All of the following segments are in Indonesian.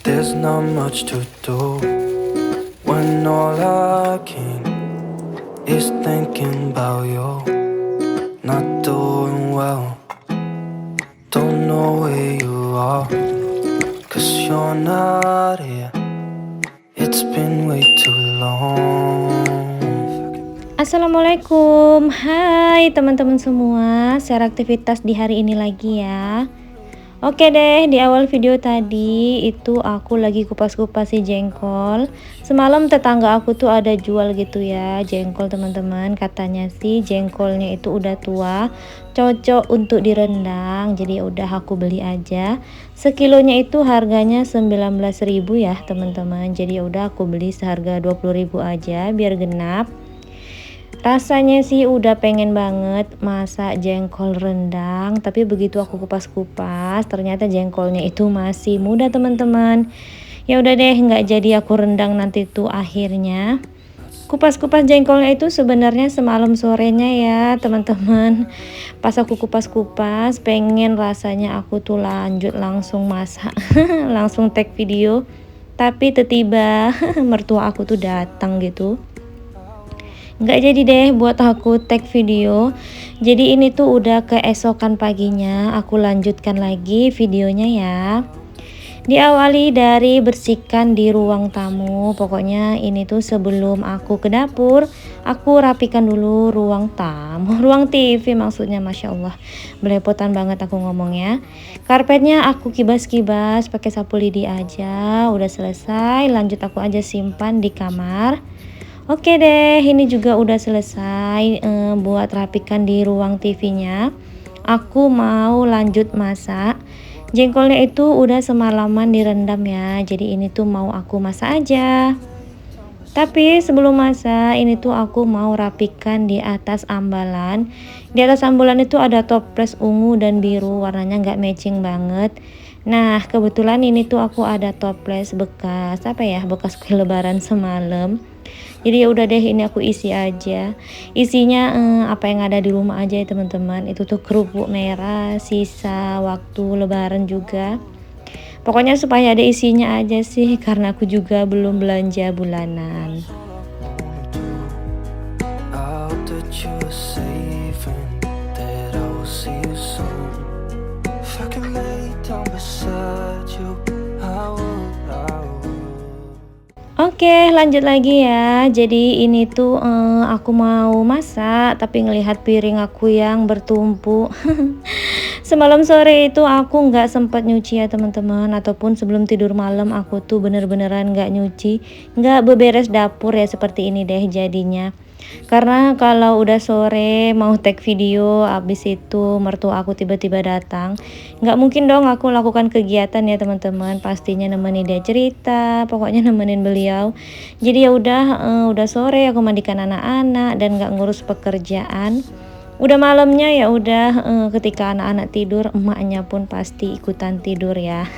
There's not much to do when all I can is thinking about you. Not doing well, don't know where you are, 'cause you're not here. It's been way too long. Assalamualaikum, hai teman-teman semua. Share aktivitas di hari ini lagi ya. Oke deh, di awal video tadi itu aku lagi kupas-kupas si jengkol. Semalam tetangga aku tuh ada jual gitu ya jengkol teman-teman. Katanya sih jengkolnya itu udah tua, cocok untuk direndang. Jadi ya udah aku beli aja. Sekilonya itu harganya 19.000 ya teman-teman. Jadi ya udah aku beli seharga 20.000 aja biar genap. Rasanya sih udah pengen banget masak jengkol rendang, tapi begitu aku kupas-kupas ternyata jengkolnya itu masih muda teman-teman. Ya udah deh, nggak jadi aku rendang nanti tuh akhirnya. Kupas-kupas jengkolnya itu sebenarnya semalam sorenya ya teman-teman. Pas aku kupas-kupas pengen rasanya aku tuh lanjut langsung masak, langsung tag video. Tapi tiba-tiba mertua aku tuh datang gitu. Nggak jadi deh buat aku tag video. Jadi ini tuh udah keesokan paginya aku lanjutkan lagi videonya ya. Diawali dari bersihkan di ruang tamu. Pokoknya ini tuh sebelum aku ke dapur, aku rapikan dulu ruang tamu, ruang TV maksudnya. Masya Allah, belepotan banget aku ngomongnya. Karpetnya aku kibas-kibas pakai sapu lidi aja. Udah selesai, lanjut aku aja simpan di kamar. Oke deh, ini juga udah selesai buat rapikan di ruang TV-nya. Aku mau lanjut masak. Jengkolnya itu udah semalaman direndam ya. Jadi ini tuh mau aku masak aja. Tapi sebelum masak, ini tuh aku mau rapikan di atas ambalan. Di atas ambalan itu ada toples ungu dan biru, warnanya nggak matching banget. Nah, kebetulan ini tuh aku ada toples bekas bekas kue lebaran semalam. Jadi ya udah deh, ini aku isi aja. Isinya apa yang ada di rumah aja ya teman-teman. Itu tuh kerupuk merah, sisa waktu lebaran juga. Pokoknya supaya ada isinya aja sih, karena aku juga belum belanja bulanan. I hope that you're safe and that I will see you soon. If I can lay down beside you, I would. Oke, lanjut lagi ya. Jadi ini tuh aku mau masak tapi ngelihat piring aku yang bertumpuk. Semalam sore itu aku nggak sempat nyuci ya teman-teman, ataupun sebelum tidur malam aku tuh bener-beneran nggak nyuci, nggak beberes dapur ya, seperti ini deh jadinya. Karena kalau udah sore mau tag video, abis itu mertua aku tiba-tiba datang, nggak mungkin dong aku lakukan kegiatan ya teman-teman. Pastinya nemenin dia cerita, pokoknya nemenin beliau. Jadi ya udah sore aku mandikan anak-anak dan nggak ngurus pekerjaan. Udah malamnya ya udah, ketika anak-anak tidur emaknya pun pasti ikutan tidur ya.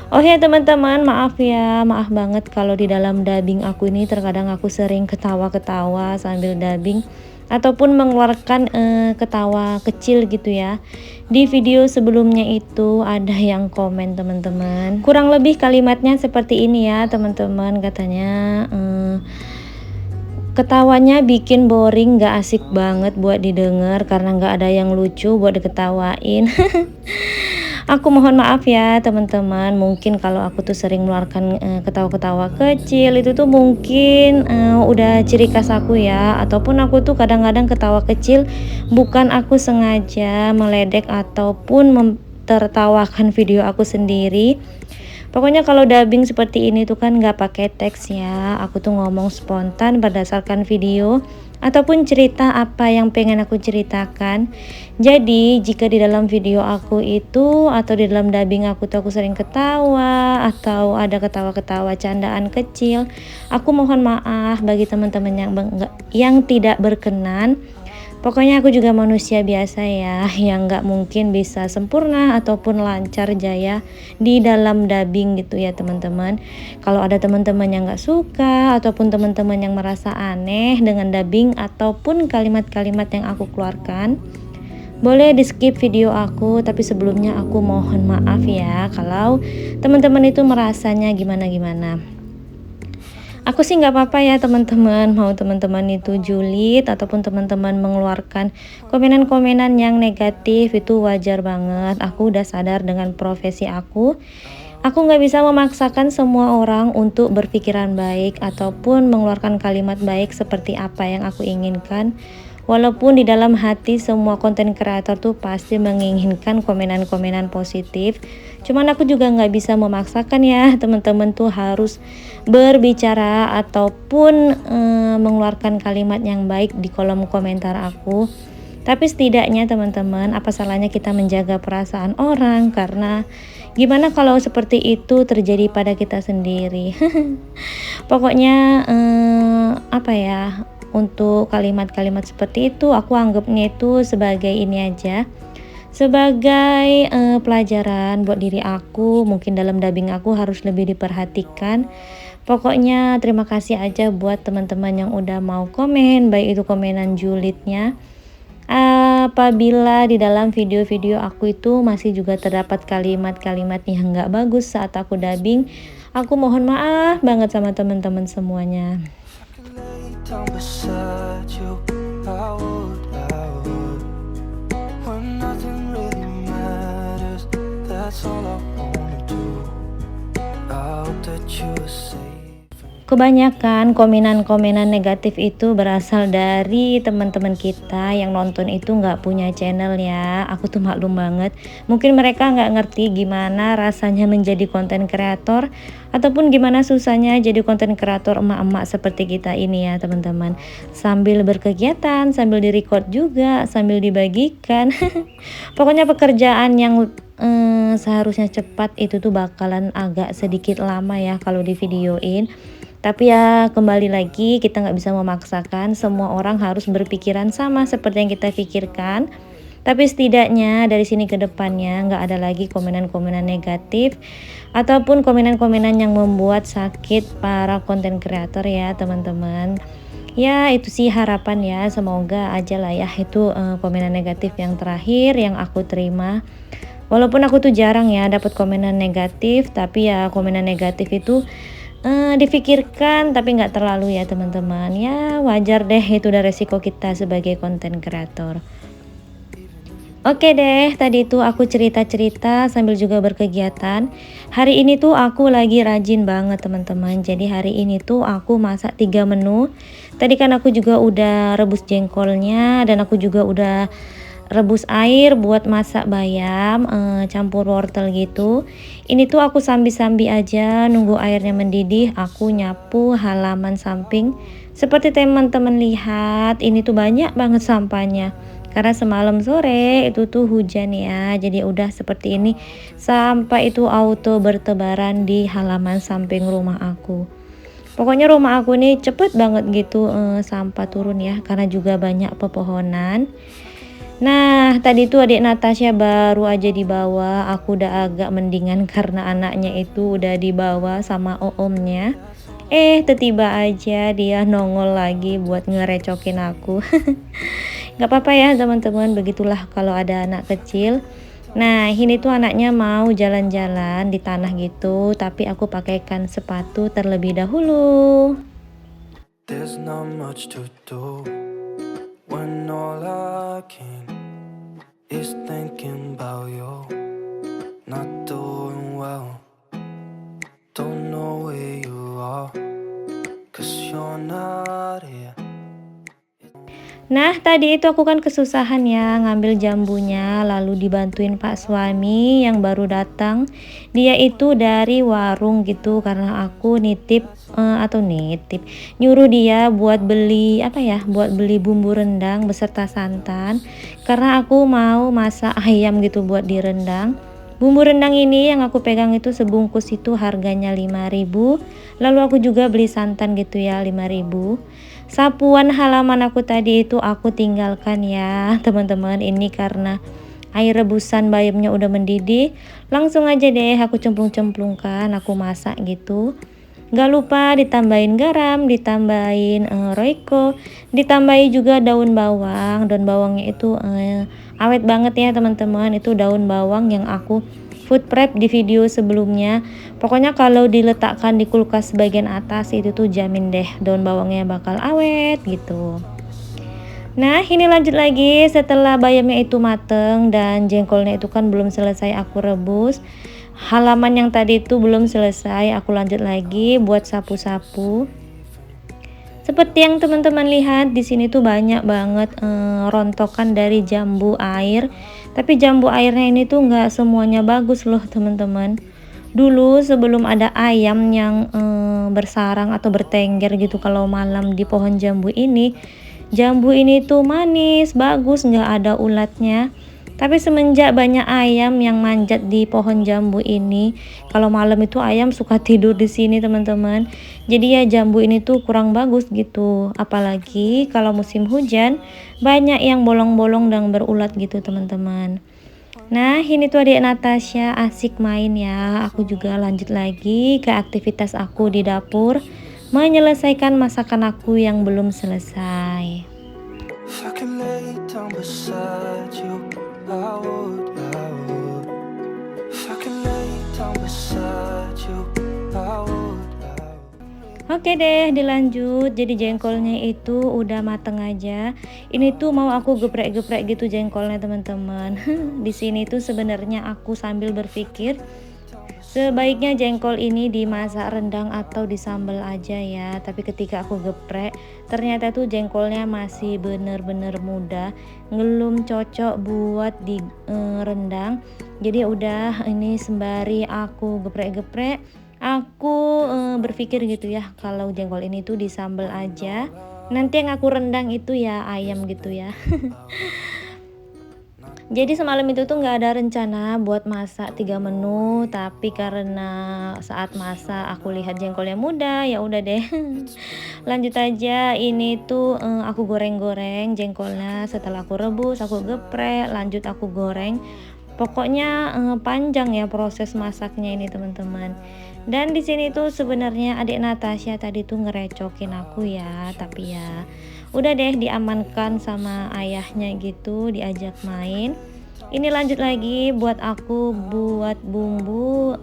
Oh ya teman-teman, maaf ya, maaf banget kalau di dalam dubbing aku ini terkadang aku sering ketawa-ketawa sambil dubbing ataupun mengeluarkan ketawa kecil gitu ya. Di video sebelumnya itu ada yang komen teman-teman, kurang lebih kalimatnya seperti ini ya teman-teman, katanya ketawanya bikin boring, gak asik banget buat didengar karena gak ada yang lucu buat diketawain. Aku mohon maaf ya teman-teman, mungkin kalau aku tuh sering mengeluarkan ketawa-ketawa kecil itu tuh mungkin udah ciri khas aku ya, ataupun aku tuh kadang-kadang ketawa kecil bukan aku sengaja meledek ataupun tertawakan video aku sendiri. Pokoknya kalau dubbing seperti ini tuh kan nggak pakai teks ya, aku tuh ngomong spontan berdasarkan video ataupun cerita apa yang pengen aku ceritakan. Jadi jika di dalam video aku itu atau di dalam dubbing aku tuh aku sering ketawa atau ada ketawa-ketawa candaan kecil, aku mohon maaf bagi teman-teman yang tidak berkenan. Pokoknya aku juga manusia biasa ya, yang nggak mungkin bisa sempurna ataupun lancar jaya di dalam dubbing gitu ya teman-teman. Kalau ada teman-teman yang nggak suka ataupun teman-teman yang merasa aneh dengan dubbing ataupun kalimat-kalimat yang aku keluarkan, Boleh di skip video aku, tapi sebelumnya aku mohon maaf ya kalau teman-teman itu merasanya gimana-gimana. Aku sih nggak apa-apa ya teman-teman, mau teman-teman itu julid ataupun teman-teman mengeluarkan komenan-komenan yang negatif itu wajar banget. Aku udah sadar dengan profesi aku. Aku nggak bisa memaksakan semua orang untuk berpikiran baik ataupun mengeluarkan kalimat baik seperti apa yang aku inginkan. Walaupun di dalam hati semua konten kreator tuh pasti menginginkan komenan-komenan positif. Cuman aku juga nggak bisa memaksakan ya teman-teman tuh harus berbicara ataupun mengeluarkan kalimat yang baik di kolom komentar aku. Tapi setidaknya teman-teman, apa salahnya kita menjaga perasaan orang, karena gimana kalau seperti itu terjadi pada kita sendiri. Pokoknya apa ya, untuk kalimat-kalimat seperti itu aku anggapnya itu sebagai ini aja, sebagai pelajaran buat diri aku. Mungkin dalam dubbing aku harus lebih diperhatikan. Pokoknya terima kasih aja buat teman-teman yang udah mau komen, baik itu komenan julidnya. Apabila di dalam video-video aku itu masih juga terdapat kalimat-kalimat yang nggak bagus saat aku dubbing, aku mohon maaf banget sama teman-teman semuanya. Lay down beside you, I would. When nothing really matters, that's all I wanna do. I hope that you are safe. Kebanyakan komenan-komenan negatif itu berasal dari teman-teman kita yang nonton itu nggak punya channel ya. Aku tuh maklum banget. Mungkin mereka nggak ngerti gimana rasanya menjadi konten kreator ataupun gimana susahnya jadi konten kreator emak-emak seperti kita ini ya teman-teman. Sambil berkegiatan, sambil direcord juga, sambil dibagikan. Pokoknya pekerjaan yang seharusnya cepat itu tuh bakalan agak sedikit lama ya kalau di videoin. Tapi ya kembali lagi, kita nggak bisa memaksakan semua orang harus berpikiran sama seperti yang kita pikirkan. Tapi setidaknya dari sini ke depannya nggak ada lagi komenan-komenan negatif ataupun komenan-komenan yang membuat sakit para konten kreator ya teman-teman. Ya itu sih harapan ya, semoga aja lah ya itu komenan negatif yang terakhir yang aku terima. Walaupun aku tuh jarang ya dapat komenan negatif, tapi ya komenan negatif itu difikirkan tapi nggak terlalu ya teman-teman. Ya wajar deh, itu udah resiko kita sebagai konten kreator. Oke deh, tadi tuh aku cerita-cerita sambil juga berkegiatan. Hari ini tuh aku lagi rajin banget teman-teman. Jadi hari ini tuh aku masak 3 menu. Tadi kan aku juga udah rebus jengkolnya dan aku juga udah rebus air buat masak bayam campur wortel gitu. Ini tuh aku sambi-sambi aja nunggu airnya mendidih, aku nyapu halaman samping. Seperti teman-teman lihat, ini tuh banyak banget sampahnya karena semalam sore itu tuh hujan ya, jadi udah seperti ini. Sampah itu auto bertebaran di halaman samping rumah aku. Pokoknya rumah aku ini cepet banget gitu sampah turun ya, karena juga banyak pepohonan. Nah, tadi tuh adik Natasha baru aja dibawa. Aku udah agak mendingan karena anaknya itu udah dibawa sama omnya. Tiba aja dia nongol lagi buat ngerecokin aku. Gak apa-apa ya teman-teman, begitulah kalau ada anak kecil. Nah, ini tuh anaknya mau jalan-jalan di tanah gitu, tapi aku pakaikan sepatu terlebih dahulu. There's not much to do when all I can is thinking about you. Not doing well, don't know where you are, 'cause you're not here. Nah, tadi itu aku kan kesusahan ya ngambil jambunya, lalu dibantuin Pak suami yang baru datang. Dia itu dari warung gitu, karena aku nyuruh dia buat beli buat beli bumbu rendang beserta santan, karena aku mau masak ayam gitu buat direndang. Bumbu rendang ini yang aku pegang itu sebungkus itu harganya 5.000. Lalu aku juga beli santan gitu ya 5.000. Sapuan halaman aku tadi itu aku tinggalkan ya teman-teman. Ini karena air rebusan bayamnya udah mendidih. Langsung aja deh aku cemplung-cemplungkan, aku masak gitu. Gak lupa ditambahin garam, ditambahin roiko, ditambahin juga daun bawang. Daun bawangnya itu awet banget ya teman-teman. Itu daun bawang yang aku food prep di video sebelumnya. Pokoknya kalau diletakkan di kulkas bagian atas itu tuh jamin deh daun bawangnya bakal awet gitu. Nah ini lanjut lagi, setelah bayamnya itu mateng dan jengkolnya itu kan belum selesai aku rebus. Halaman yang tadi itu belum selesai, aku lanjut lagi buat sapu-sapu. Seperti yang teman-teman lihat di sini tuh banyak banget rontokan dari jambu air. Tapi jambu airnya ini tuh nggak semuanya bagus loh teman-teman. Dulu sebelum ada ayam yang bersarang atau bertengger gitu kalau malam di pohon jambu ini tuh manis, bagus, nggak ada ulatnya. Tapi semenjak banyak ayam yang manjat di pohon jambu ini, kalau malam itu ayam suka tidur di sini teman-teman. Jadi ya jambu ini tuh kurang bagus gitu. Apalagi kalau musim hujan, banyak yang bolong-bolong dan berulat gitu teman-teman. Nah ini tuh adik Natasha asik main ya. Aku juga lanjut lagi ke aktivitas aku di dapur, menyelesaikan masakan aku yang belum selesai. If I could lay down beside you, I would, I would. If I could lay down beside you, I would, I would. Oke deh, dilanjut. Jadi jengkolnya itu udah mateng aja. Ini tuh mau aku geprek-geprek gitu jengkolnya teman-teman. Di sini tuh sebenarnya aku sambil berpikir sebaiknya jengkol ini dimasak rendang atau disambal aja ya. Tapi ketika aku geprek, ternyata tuh jengkolnya masih bener-bener muda, belum cocok buat di rendang. Jadi udah ini sembari aku geprek-geprek, aku berpikir gitu ya, kalau jengkol ini tuh disambal aja. Nanti yang aku rendang itu ya ayam gitu ya. Jadi semalam itu tuh nggak ada rencana buat masak 3 menu, tapi karena saat masak aku lihat jengkolnya muda, ya udah deh. Lanjut aja, ini tuh aku goreng-goreng jengkolnya. Setelah aku rebus, aku geprek, lanjut aku goreng. Pokoknya panjang ya proses masaknya ini teman-teman. Dan di sini tuh sebenarnya adik Natasha tadi tuh ngerecokin aku ya, tapi ya udah deh diamankan sama ayahnya gitu, diajak main. Ini lanjut lagi buat aku buat bumbu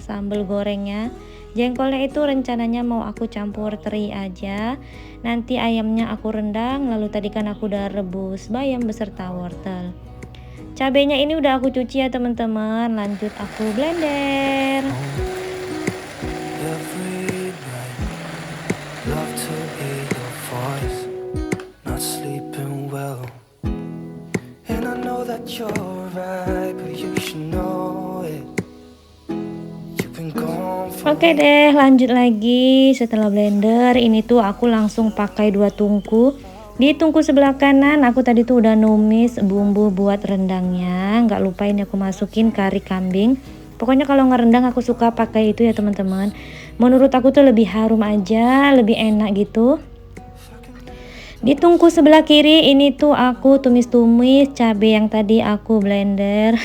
sambal gorengnya. Jengkolnya itu rencananya mau aku campur teri aja. Nanti ayamnya aku rendang, lalu tadi kan aku udah rebus bayam beserta wortel. Cabenya ini udah aku cuci ya teman-teman. Lanjut aku blender. Every night, love to hear your voice. Not sleeping well, and I know that you're right, but you should know it. You've been gone for Oke deh, lanjut lagi. Setelah blender ini tuh aku langsung pakai 2 tungku. Di tungku sebelah kanan aku tadi tuh udah numis bumbu buat rendangnya. Nggak lupa ini aku masukin kari kambing. Pokoknya kalau ngerendang aku suka pakai itu ya teman-teman. Menurut aku tuh lebih harum aja, lebih enak gitu. Di tungku sebelah kiri ini tuh aku tumis-tumis cabai yang tadi aku blender.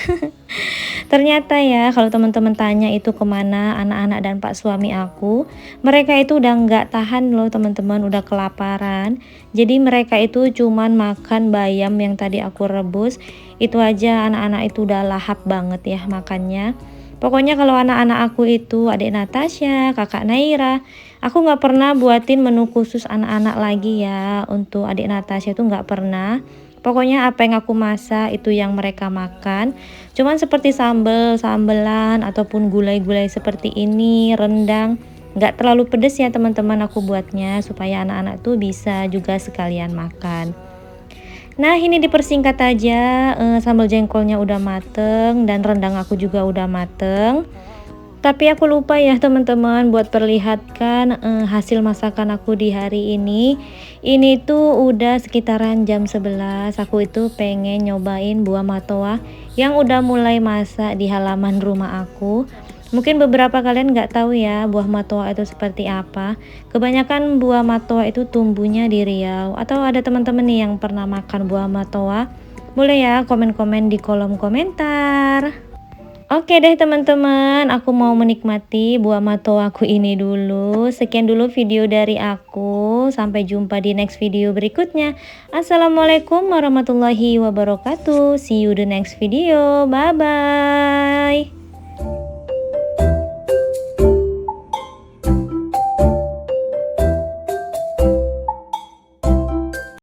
Ternyata ya kalau teman-teman tanya itu kemana anak-anak dan pak suami aku, mereka itu udah nggak tahan loh teman-teman, udah kelaparan. Jadi mereka itu cuman makan bayam yang tadi aku rebus. Itu aja anak-anak itu udah lahap banget ya makannya. Pokoknya kalau anak-anak aku itu adik Natasha, kakak Naira, aku nggak pernah buatin menu khusus anak-anak lagi ya. Untuk adik Natasha itu nggak pernah. Pokoknya apa yang aku masak itu yang mereka makan. Cuman seperti sambelan ataupun gulai-gulai seperti ini, rendang, nggak terlalu pedes ya teman-teman aku buatnya supaya anak-anak tuh bisa juga sekalian makan. Nah ini dipersingkat aja, sambal jengkolnya udah mateng dan rendang aku juga udah mateng. Tapi aku lupa ya teman-teman buat perlihatkan hasil masakan aku di hari ini. Ini tuh udah sekitaran jam 11. Aku itu pengen nyobain buah matoa yang udah mulai masak di halaman rumah aku. Mungkin beberapa kalian nggak tahu ya buah matoa itu seperti apa. Kebanyakan buah matoa itu tumbuhnya di Riau. Atau ada teman-teman nih yang pernah makan buah matoa? Boleh ya komen-komen di kolom komentar. Oke deh teman-teman, aku mau menikmati buah mato aku ini dulu. Sekian dulu video dari aku. Sampai jumpa di next video berikutnya. Assalamualaikum warahmatullahi wabarakatuh. See you the next video. Bye bye.